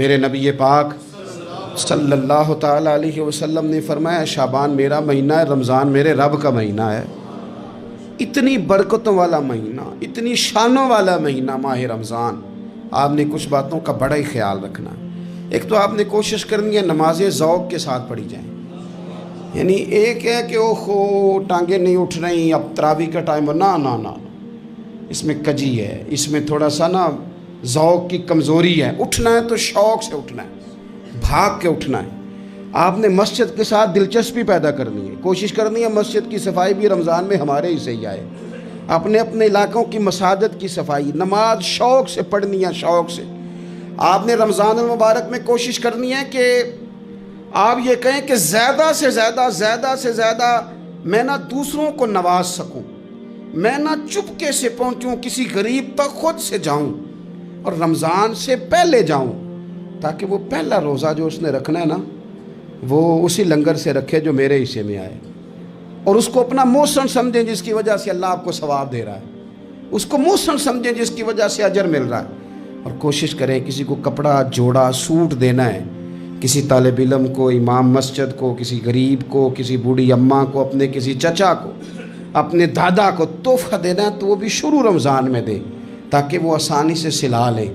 میرے نبی پاک صلی اللہ تعالیٰ علیہ وسلم نے فرمایا شعبان میرا مہینہ ہے، رمضان میرے رب کا مہینہ ہے۔ اتنی برکتوں والا مہینہ، اتنی شانوں والا مہینہ ماہ رمضان، آپ نے کچھ باتوں کا بڑا ہی خیال رکھنا۔ ایک تو آپ نے کوشش کرنی ہے نمازیں ذوق کے ساتھ پڑھی جائیں، یعنی ایک ہے کہ اوہ ٹانگیں نہیں اٹھ رہی اب تراویح کا ٹائم ہو، نہ اس میں کجی ہے، اس میں تھوڑا سا ذوق کی کمزوری ہے۔ اٹھنا ہے تو شوق سے اٹھنا ہے، بھاگ کے اٹھنا ہے۔ آپ نے مسجد کے ساتھ دلچسپی پیدا کرنی ہے، کوشش کرنی ہے مسجد کی صفائی بھی رمضان میں ہمارے ہی سے ہی آئے۔ اپنے علاقوں کی مساجد کی صفائی، نماز شوق سے پڑھنی ہے، شوق سے۔ آپ نے رمضان المبارک میں کوشش کرنی ہے کہ آپ یہ کہیں کہ زیادہ سے زیادہ میں نہ دوسروں کو نواز سکوں، میں نہ چپکے سے پہنچوں کسی غریب تک، خود سے جاؤں اور رمضان سے پہلے جاؤں، تاکہ وہ پہلا روزہ جو اس نے رکھنا ہے نا وہ اسی لنگر سے رکھے جو میرے حصے میں آئے، اور اس کو اپنا موسم سمجھیں جس کی وجہ سے اللہ آپ کو ثواب دے رہا ہے، اس کو موسم سمجھیں جس کی وجہ سے اجر مل رہا ہے۔ اور کوشش کریں کسی کو کپڑا جوڑا سوٹ دینا ہے، کسی طالب علم کو، امام مسجد کو، کسی غریب کو، کسی بوڑھی اماں کو، اپنے کسی چچا کو، اپنے دادا کو تحفہ دینا ہے تو وہ بھی شروع رمضان میں دے، تاکہ وہ آسانی سے سلا لے،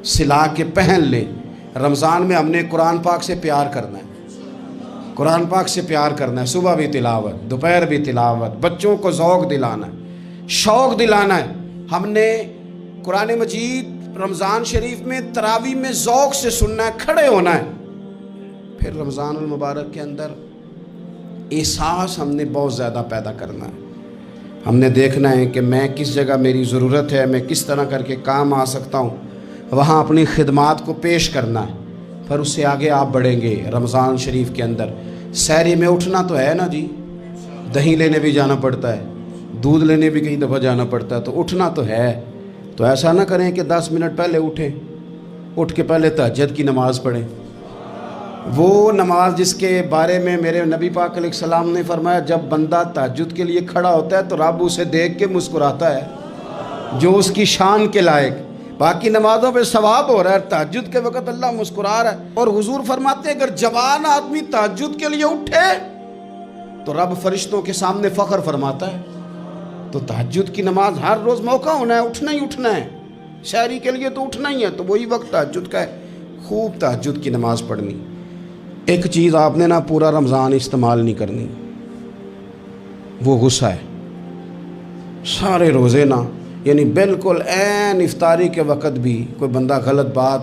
سلا کے پہن لے۔ رمضان میں ہم نے قرآن پاک سے پیار کرنا ہے، قرآن پاک سے پیار کرنا ہے، صبح بھی تلاوت، دوپہر بھی تلاوت، بچوں کو ذوق دلانا ہے، شوق دلانا ہے۔ ہم نے قرآن مجید رمضان شریف میں تراویح میں ذوق سے سننا ہے، کھڑے ہونا ہے۔ پھر رمضان المبارک کے اندر احساس ہم نے بہت زیادہ پیدا کرنا ہے۔ ہم نے دیکھنا ہے کہ میں کس جگہ میری ضرورت ہے، میں کس طرح کر کے کام آ سکتا ہوں، وہاں اپنی خدمات کو پیش کرنا ہے۔ پھر اس سے آگے آپ بڑھیں گے۔ رمضان شریف کے اندر سحری میں اٹھنا تو ہے نا جی، دہی لینے بھی جانا پڑتا ہے، دودھ لینے بھی کئی دفعہ جانا پڑتا ہے، تو اٹھنا تو ہے۔ تو ایسا نہ کریں کہ 10 منٹ پہلے اٹھیں، اٹھ کے پہلے تہجد کی نماز پڑھیں، وہ نماز جس کے بارے میں میرے نبی پاک علیہ السلام نے فرمایا جب بندہ تہجد کے لیے کھڑا ہوتا ہے تو رب اسے دیکھ کے مسکراتا ہے، جو اس کی شان کے لائق۔ باقی نمازوں پہ ثواب ہو رہا ہے، تہجد کے وقت اللہ مسکرا رہا ہے۔ اور حضور فرماتے ہیں اگر جوان آدمی تہجد کے لیے اٹھے تو رب فرشتوں کے سامنے فخر فرماتا ہے۔ تو تہجد کی نماز ہر روز موقع ہونا ہے، اٹھنا ہے۔ شہری کے لیے تو اٹھنا ہی ہے، تو وہی وقت تہجد کا ہے، خوب تہجد کی نماز پڑھنی۔ ایک چیز آپ نے پورا رمضان استعمال نہیں کرنی، وہ غصہ ہے۔ سارے روزے یعنی بالکل عین افطاری کے وقت بھی کوئی بندہ غلط بات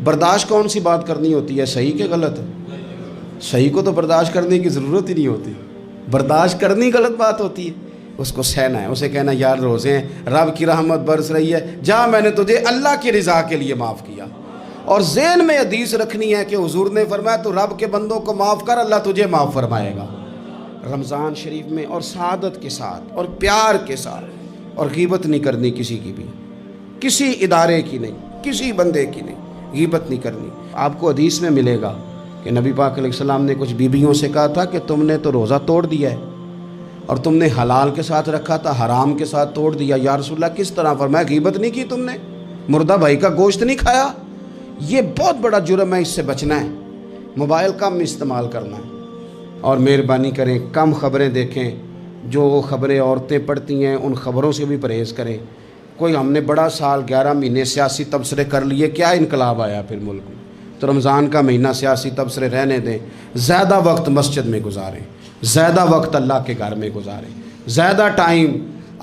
برداشت، کون سی بات کرنی ہوتی ہے، صحیح کہ غلط؟ صحیح کو تو برداشت کرنے کی ضرورت ہی نہیں ہوتی، برداشت کرنی غلط بات ہوتی ہے، اس کو سہنا ہے، اسے کہنا یار روزے ہیں، رب کی رحمت برس رہی ہے، جا میں نے تجھے اللہ کی رضا کے لیے معاف کیا۔ اور ذہن میں حدیث رکھنی ہے کہ حضور نے فرمایا تو رب کے بندوں کو معاف کر، اللہ تجھے معاف فرمائے گا۔ رمضان شریف میں اور سعادت کے ساتھ اور پیار کے ساتھ، اور غیبت نہیں کرنی کسی کی بھی، کسی ادارے کی نہیں، کسی بندے کی نہیں، غیبت نہیں کرنی۔ آپ کو حدیث میں ملے گا کہ نبی پاک علیہ السلام نے کچھ بیویوں سے کہا تھا کہ تم نے تو روزہ توڑ دیا ہے، اور تم نے حلال کے ساتھ رکھا تھا، حرام کے ساتھ توڑ دیا۔ یا رسول اللہ کس طرح؟ فرمایا غیبت نہیں کی تم نے، مردہ بھائی کا گوشت نہیں کھایا، یہ بہت بڑا جرم ہے، اس سے بچنا ہے۔ موبائل کم استعمال کرنا ہے، اور مہربانی کریں کم خبریں دیکھیں، جو خبریں عورتیں پڑھتی ہیں ان خبروں سے بھی پرہیز کریں۔ کوئی ہم نے بڑا سال 11 مہینے سیاسی تبصرے کر لیے، کیا انقلاب آیا پھر ملک میں؟ تو رمضان کا مہینہ سیاسی تبصرے رہنے دیں، زیادہ وقت مسجد میں گزاریں، زیادہ وقت اللہ کے گھر میں گزاریں، زیادہ ٹائم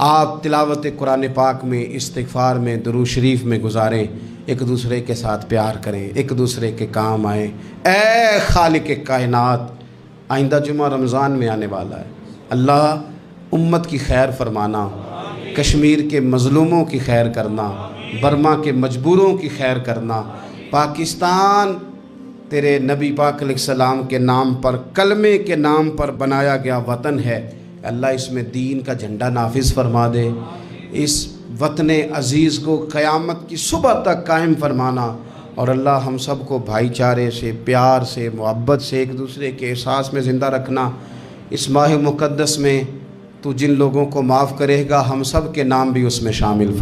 آپ تلاوت قرآن پاک میں، استغفار میں، درود شریف میں گزاریں، ایک دوسرے کے ساتھ پیار کریں، ایک دوسرے کے کام آئیں۔ اے خالق کائنات، آئندہ جمعہ رمضان میں آنے والا ہے، اللہ امت کی خیر فرمانا، کشمیر کے مظلوموں کی خیر کرنا، برما کے مجبوروں کی خیر کرنا۔ پاکستان تیرے نبی پاک علیہ السلام کے نام پر، کلمے کے نام پر بنایا گیا وطن ہے، اللہ اس میں دین کا جھنڈا نافذ فرما دے، اس وطن عزیز کو قیامت کی صبح تک قائم فرمانا، اور اللہ ہم سب کو بھائی چارے سے، پیار سے، محبت سے، ایک دوسرے کے احساس میں زندہ رکھنا۔ اس ماہ مقدس میں تو جن لوگوں کو معاف کرے گا ہم سب کے نام بھی اس میں شامل